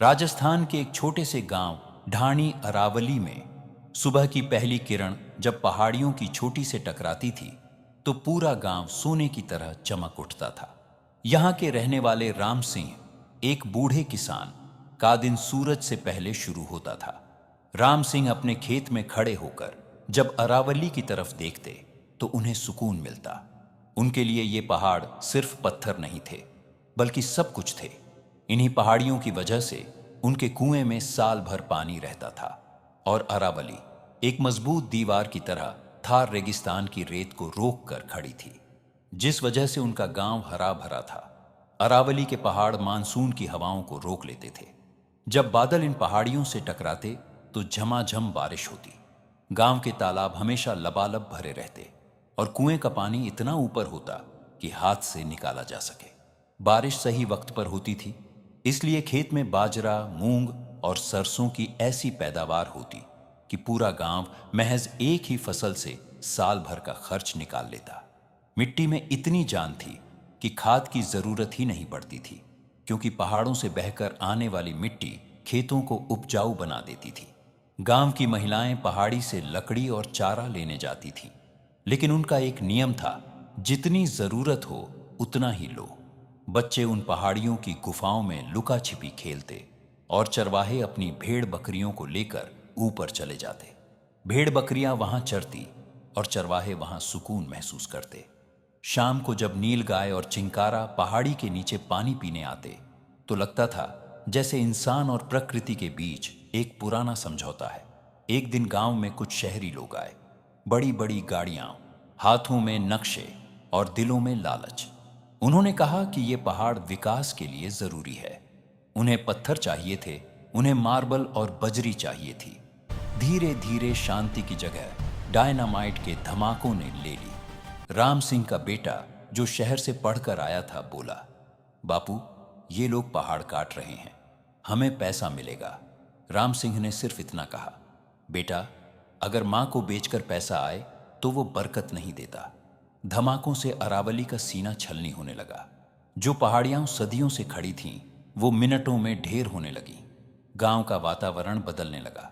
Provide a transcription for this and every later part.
राजस्थान के एक छोटे से गांव ढाणी अरावली में सुबह की पहली किरण जब पहाड़ियों की चोटी से टकराती थी तो पूरा गांव सोने की तरह चमक उठता था। यहाँ के रहने वाले राम सिंह, एक बूढ़े किसान, का दिन सूरज से पहले शुरू होता था। राम सिंह अपने खेत में खड़े होकर जब अरावली की तरफ देखते तो उन्हें सुकून मिलता। उनके लिए ये पहाड़ सिर्फ पत्थर नहीं थे, बल्कि सब कुछ थे। इन्हीं पहाड़ियों की वजह से उनके कुएं में साल भर पानी रहता था और अरावली एक मजबूत दीवार की तरह थार रेगिस्तान की रेत को रोक कर खड़ी थी, जिस वजह से उनका गांव हरा भरा था। अरावली के पहाड़ मानसून की हवाओं को रोक लेते थे। जब बादल इन पहाड़ियों से टकराते तो झमाझम बारिश होती। गांव के तालाब हमेशा लबालब भरे रहते और कुएं का पानी इतना ऊपर होता कि हाथ से निकाला जा सके। बारिश सही वक्त पर होती थी, इसलिए खेत में बाजरा, मूंग और सरसों की ऐसी पैदावार होती कि पूरा गांव महज एक ही फसल से साल भर का खर्च निकाल लेता। मिट्टी में इतनी जान थी कि खाद की जरूरत ही नहीं पड़ती थी, क्योंकि पहाड़ों से बहकर आने वाली मिट्टी खेतों को उपजाऊ बना देती थी। गांव की महिलाएं पहाड़ी से लकड़ी और चारा लेने जाती थीं, लेकिन उनका एक नियम था, जितनी जरूरत हो उतना ही लो। बच्चे उन पहाड़ियों की गुफाओं में लुका छिपी खेलते और चरवाहे अपनी भेड़ बकरियों को लेकर ऊपर चले जाते। भेड़ बकरियां वहां चरती और चरवाहे वहां सुकून महसूस करते। शाम को जब नीलगाय और चिंकारा पहाड़ी के नीचे पानी पीने आते तो लगता था जैसे इंसान और प्रकृति के बीच एक पुराना समझौता है। एक दिन गांव में कुछ शहरी लोग आए, बड़ी बड़ी गाड़ियां, हाथों में नक्शे और दिलों में लालच। उन्होंने कहा कि ये पहाड़ विकास के लिए जरूरी है। उन्हें पत्थर चाहिए थे, उन्हें मार्बल और बजरी चाहिए थी। धीरे धीरे शांति की जगह डायनामाइट के धमाकों ने ले ली। राम सिंह का बेटा, जो शहर से पढ़कर आया था, बोला, बापू, ये लोग पहाड़ काट रहे हैं, हमें पैसा मिलेगा। राम सिंह ने सिर्फ इतना कहा, बेटा, अगर मां को बेचकर पैसा आए तो वो बरकत नहीं देता। धमाकों से अरावली का सीना छलनी होने लगा। जो पहाड़ियां सदियों से खड़ी थीं, वो मिनटों में ढेर होने लगी। गांव का वातावरण बदलने लगा।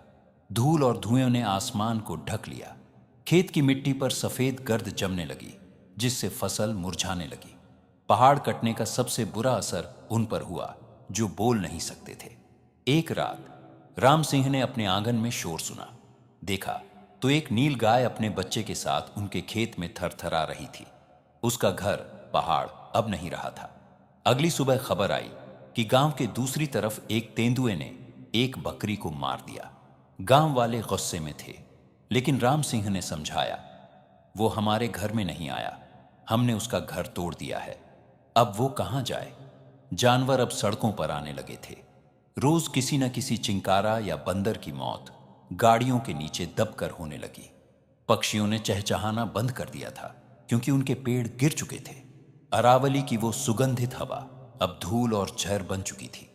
धूल और धुएं ने आसमान को ढक लिया। खेत की मिट्टी पर सफेद गर्द जमने लगी, जिससे फसल मुरझाने लगी। पहाड़ कटने का सबसे बुरा असर उन पर हुआ जो बोल नहीं सकते थे। एक रात राम सिंह ने अपने आंगन में शोर सुना। देखा तो एक नील गाय अपने बच्चे के साथ उनके खेत में थरथरा रही थी। उसका घर पहाड़ अब नहीं रहा था। अगली सुबह खबर आई कि गांव के दूसरी तरफ एक तेंदुए ने एक बकरी को मार दिया। गांव वाले गुस्से में थे, लेकिन राम सिंह ने समझाया, वो हमारे घर में नहीं आया, हमने उसका घर तोड़ दिया है, अब वो कहां जाए। जानवर अब सड़कों पर आने लगे थे। रोज किसी न किसी चिंकारा या बंदर की मौत गाड़ियों के नीचे दबकर होने लगी। पक्षियों ने चहचहाना बंद कर दिया था, क्योंकि उनके पेड़ गिर चुके थे। अरावली की वो सुगंधित हवा अब धूल और जहर बन चुकी थी।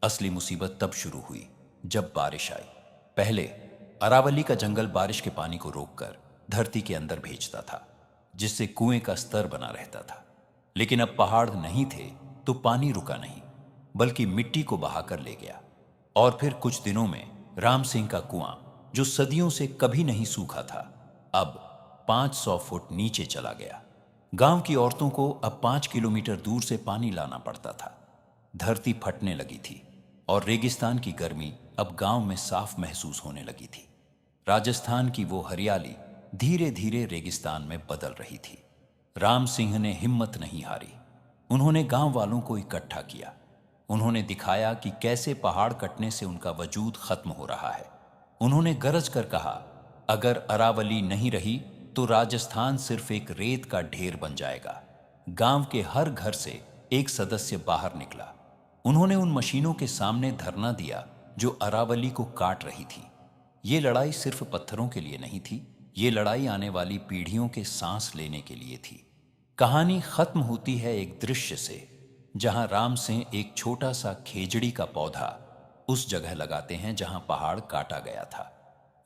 असली मुसीबत तब शुरू हुई जब बारिश आई। पहले अरावली का जंगल बारिश के पानी को रोककर धरती के अंदर भेजता था, जिससे कुएं का स्तर बना रहता था। लेकिन अब पहाड़ नहीं थे तो पानी रुका नहीं, बल्कि मिट्टी को बहाकर ले गया। और फिर कुछ दिनों में राम सिंह का कुआं, जो सदियों से कभी नहीं सूखा था, अब 500 फुट नीचे चला गया। गांव की औरतों को अब 5 किलोमीटर दूर से पानी लाना पड़ता था। धरती फटने लगी थी और रेगिस्तान की गर्मी अब गांव में साफ महसूस होने लगी थी। राजस्थान की वो हरियाली धीरे धीरे रेगिस्तान में बदल रही थी। राम सिंह ने हिम्मत नहीं हारी। उन्होंने गांव वालों को इकट्ठा किया। उन्होंने दिखाया कि कैसे पहाड़ कटने से उनका वजूद खत्म हो रहा है। उन्होंने गरज कर कहा, अगर अरावली नहीं रही तो राजस्थान सिर्फ एक रेत का ढेर बन जाएगा। गांव के हर घर से एक सदस्य बाहर निकला। उन्होंने उन मशीनों के सामने धरना दिया जो अरावली को काट रही थी। ये लड़ाई सिर्फ पत्थरों के लिए नहीं थी, ये लड़ाई आने वाली पीढ़ियों के सांस लेने के लिए थी। कहानी खत्म होती है एक दृश्य से, जहां राम सिंह एक छोटा सा खेजड़ी का पौधा उस जगह लगाते हैं जहां पहाड़ काटा गया था।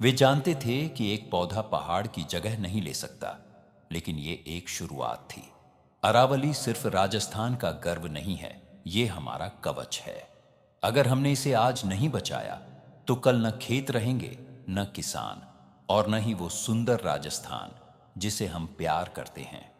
वे जानते थे कि एक पौधा पहाड़ की जगह नहीं ले सकता, लेकिन ये एक शुरुआत थी। अरावली सिर्फ राजस्थान का गर्व नहीं है, ये हमारा कवच है। अगर हमने इसे आज नहीं बचाया तो कल न खेत रहेंगे, न किसान, और न ही वो सुंदर राजस्थान जिसे हम प्यार करते हैं।